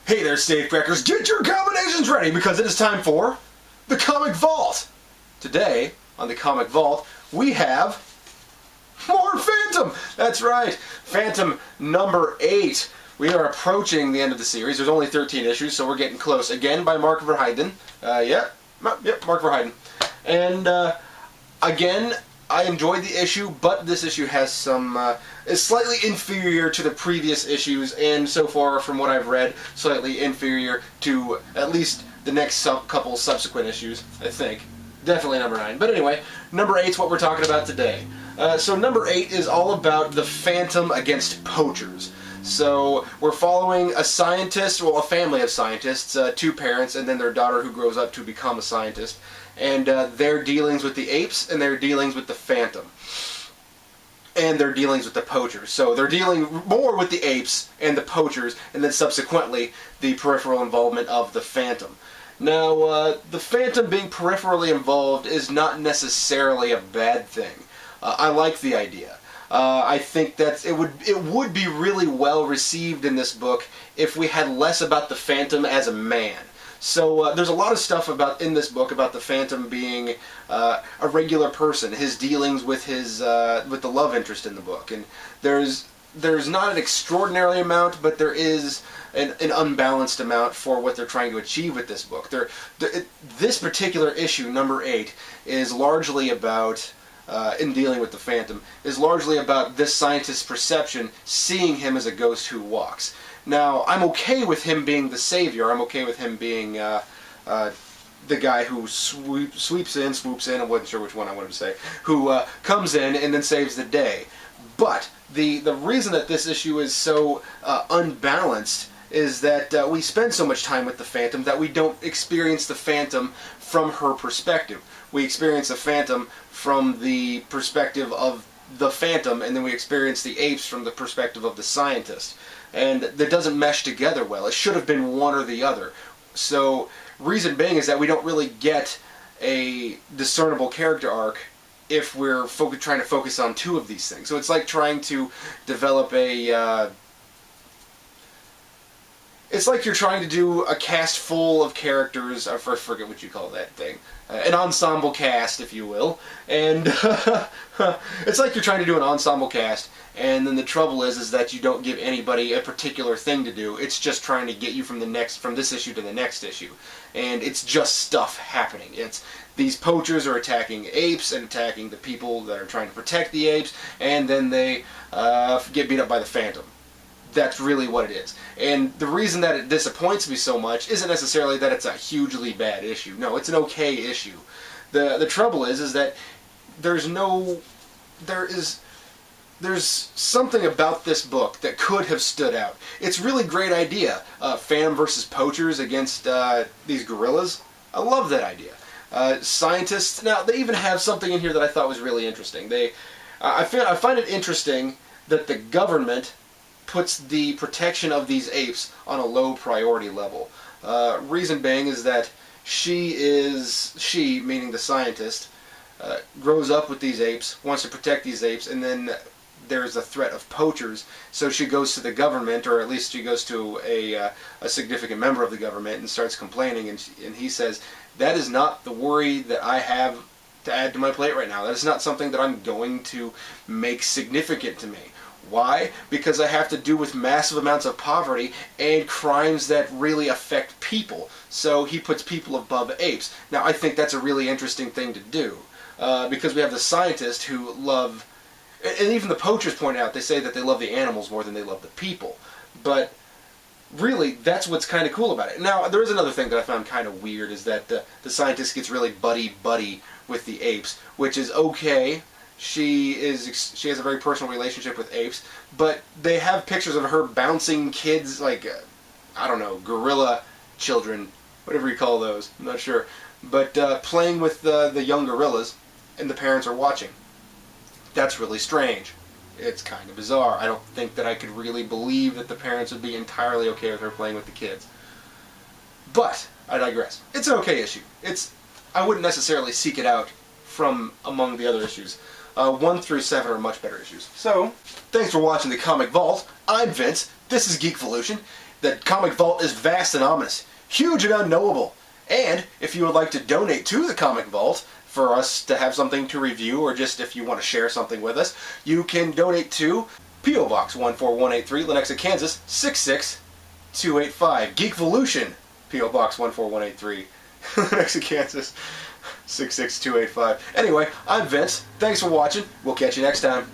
Hey there, safecrackers, get your combinations ready because it is time for the Comic Vault. Today, on the Comic Vault, we have more Phantom. That's right, Phantom number 8. We are approaching the end of the series. There's only 13 issues, so we're getting close. Again, by Mark Verheiden. Yep, Mark Verheiden. And again, I enjoyed the issue, but this issue has some is slightly inferior to the previous issues, and so far, from what I've read, slightly inferior to at least the next couple subsequent issues, I think. Definitely number 9. But anyway, number 8 is what we're talking about today. So number 8 is all about the Phantom against poachers. So we're following a scientist, well, a family of scientists, 2 parents, and then their daughter who grows up to become a scientist. And their dealings with the apes, and their dealings with the Phantom. And their dealings with the poachers. So they're dealing more with the apes and the poachers, and then subsequently the peripheral involvement of the Phantom. Now, the Phantom being peripherally involved is not necessarily a bad thing. I like the idea. I think that it would be really well received in this book if we had less about the Phantom as a man. So there's a lot of stuff in this book about the Phantom being a regular person, his dealings with with the love interest in the book, and there's not an extraordinary amount, but there is an unbalanced amount for what they're trying to achieve with this book. This particular issue, number 8, is largely about, in dealing with the Phantom, is largely about this scientist's perception, seeing him as a ghost who walks. Now, I'm okay with him being the savior. I'm okay with him being the guy who swoops in, I wasn't sure which one I wanted to say, who comes in and then saves the day. But the reason that this issue is so unbalanced is that we spend so much time with the Phantom that we don't experience the Phantom from her perspective. We experience the Phantom from the perspective of the Phantom, and then we experience the apes from the perspective of the scientist. And that doesn't mesh together well. It should have been one or the other. So, reason being is that we don't really get a discernible character arc if we're trying to focus on 2 of these things. So it's like trying to develop a... it's like you're trying to do a cast full of characters, I forget what you call that thing, an ensemble cast, if you will, and it's like you're trying to do an ensemble cast, and then the trouble is that you don't give anybody a particular thing to do. It's just trying to get you from this issue to the next issue, and it's just stuff happening. It's these poachers are attacking apes and attacking the people that are trying to protect the apes, and then they get beat up by the Phantom. That's really what it is. And the reason that it disappoints me so much isn't necessarily that it's a hugely bad issue. No, it's an okay issue. The trouble is that there's something about this book that could have stood out. It's a really great idea. Phantom versus poachers against these gorillas. I love that idea. Scientists, now they even have something in here that I thought was really interesting. I find it interesting that the government puts the protection of these apes on a low priority level. Reason being is that she, meaning the scientist, grows up with these apes, wants to protect these apes, and then there's a threat of poachers, so she goes to the government, or at least she goes to a significant member of the government and starts complaining, and he says, that is not the worry that I have to add to my plate right now. That is not something that I'm going to make significant to me. Why? Because I have to do with massive amounts of poverty and crimes that really affect people. So he puts people above apes. Now I think that's a really interesting thing to do. Because we have the scientists who love, and even the poachers point out, they say that they love the animals more than they love the people. But really, that's what's kind of cool about it. Now, there is another thing that I found kind of weird, is that the scientist gets really buddy-buddy with the apes, which is okay. She has a very personal relationship with apes, but they have pictures of her bouncing kids, like, I don't know, gorilla children, whatever you call those, I'm not sure, but playing with the young gorillas, and the parents are watching. That's really strange. It's kind of bizarre. I don't think that I could really believe that the parents would be entirely okay with her playing with the kids. But, I digress. It's an okay issue. I wouldn't necessarily seek it out from among the other issues. 1 through 7 are much better issues. So, thanks for watching the Comic Vault. I'm Vince. This is Geekvolution. The Comic Vault is vast and ominous, huge and unknowable. And if you would like to donate to the Comic Vault for us to have something to review, or just if you want to share something with us, you can donate to P.O. Box 14183, Lenexa, Kansas 66285. Geekvolution, P.O. Box 14183, Lenexa, Kansas 66285. Anyway, I'm Vince. Thanks for watching. We'll catch you next time.